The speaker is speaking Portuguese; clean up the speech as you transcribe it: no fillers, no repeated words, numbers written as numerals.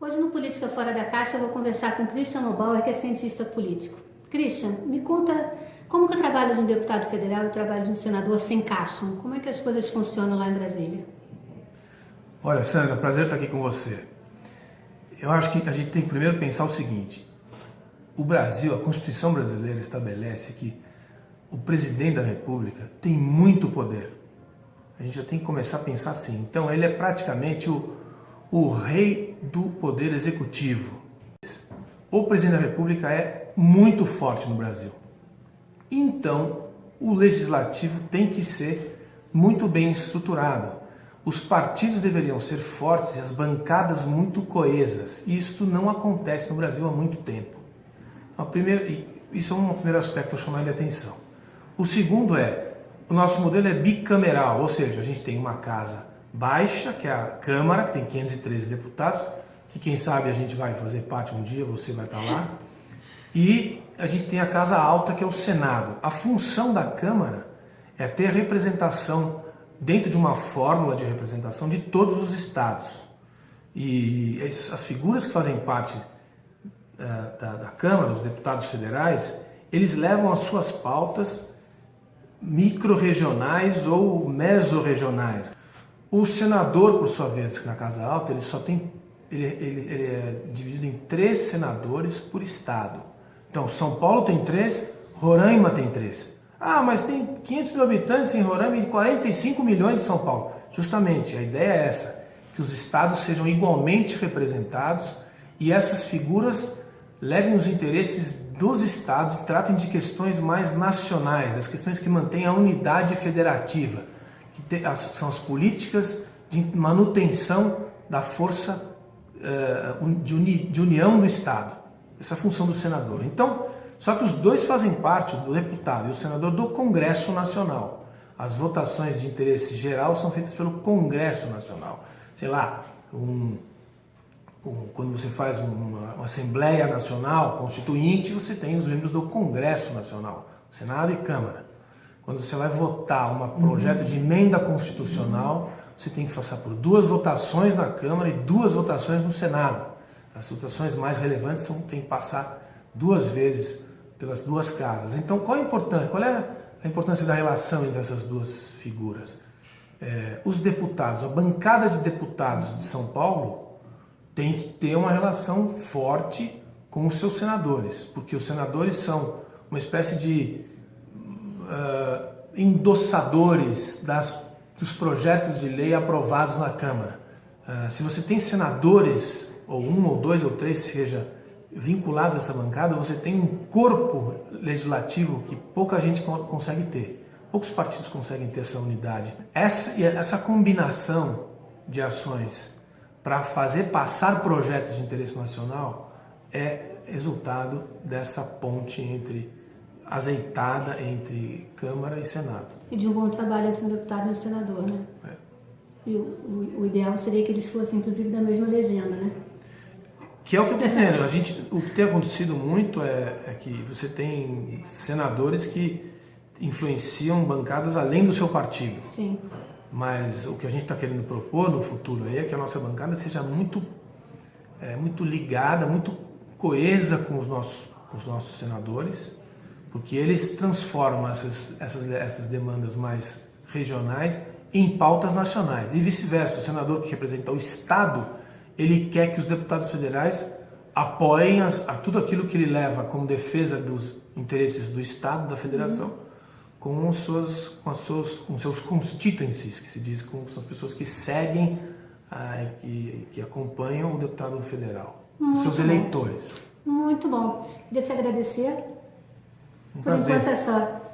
Hoje no Política Fora da Caixa eu vou conversar com Christian Lobauer, que é cientista político. Christian, me conta como que o trabalho de um deputado federal e o trabalho de um senador se encaixam? Como é que as coisas funcionam lá em Brasília? Olha, Sandra, prazer estar aqui com você. Eu acho que a gente tem que primeiro pensar o seguinte: o Brasil, a Constituição brasileira estabelece que o presidente da República tem muito poder. A gente já tem que começar a pensar assim. Então ele é praticamente o rei do poder executivo. O presidente da República é muito forte no Brasil. Então o legislativo tem que ser muito bem estruturado. Os partidos deveriam ser fortes e as bancadas muito coesas. E isso não acontece no Brasil há muito tempo. Então, isso é um primeiro aspecto a chamar de atenção. O segundo o nosso modelo é bicameral, ou seja, a gente tem uma casa baixa, que é a Câmara, que tem 513 deputados, que quem sabe a gente vai fazer parte um dia, você vai estar lá. E a gente tem a casa alta, que é o Senado. A função da Câmara é ter representação dentro de uma fórmula de representação de todos os estados. E as figuras que fazem parte da Câmara, os deputados federais, eles levam as suas pautas micro-regionais ou mesorregionais. O senador, por sua vez, na Casa Alta, ele é dividido em 3 senadores por estado. Então, São Paulo tem 3, Roraima tem 3. Ah, mas tem 500 mil habitantes em Roraima e 45 milhões em São Paulo. Justamente, a ideia é essa, que os estados sejam igualmente representados e essas figuras levem os interesses dos estados e tratem de questões mais nacionais, as questões que mantêm a unidade federativa, que são as políticas de manutenção da força de união do estado. Essa é a função do senador. Então, só que os dois fazem parte, do deputado e o senador, do Congresso Nacional. As votações de interesse geral são feitas pelo Congresso Nacional. Sei lá, quando você faz uma Assembleia Nacional Constituinte, você tem os membros do Congresso Nacional, Senado e Câmara. Quando você vai votar um projeto de emenda constitucional, você tem que passar por 2 votações na Câmara e 2 votações no Senado. As votações mais relevantes tem que passar 2 vezes pelas 2 casas. Então, qual é a importância da relação entre essas 2 figuras? Os deputados, a bancada de deputados de São Paulo tem que ter uma relação forte com os seus senadores, porque os senadores são uma espécie de endossadores dos projetos de lei aprovados na Câmara. Se você tem senadores, ou 1, ou 2, ou 3, seja vinculados a essa bancada, você tem um corpo legislativo que pouca gente consegue ter. Poucos partidos conseguem ter essa unidade. Essa combinação de ações para fazer passar projetos de interesse nacional é resultado dessa ponte azeitada entre Câmara e Senado. E de um bom trabalho entre um deputado e um senador, né? E o ideal seria que eles fossem, inclusive, da mesma legenda, né? Que é o que eu estou dizendo. O que tem acontecido muito é que você tem senadores que influenciam bancadas além do seu partido. Sim. Mas o que a gente está querendo propor no futuro aí é que a nossa bancada seja muito ligada, muito coesa com os nossos senadores, porque eles transformam essas demandas mais regionais em pautas nacionais. E vice-versa, o senador que representa o Estado, ele quer que os deputados federais apoiem tudo aquilo que ele leva como defesa dos interesses do Estado, da Federação, com seus constituencies, que se diz, são as pessoas que seguem, que acompanham o deputado federal, os seus eleitores. Muito bom. Queria te agradecer. Um Por prazer. enquanto é só.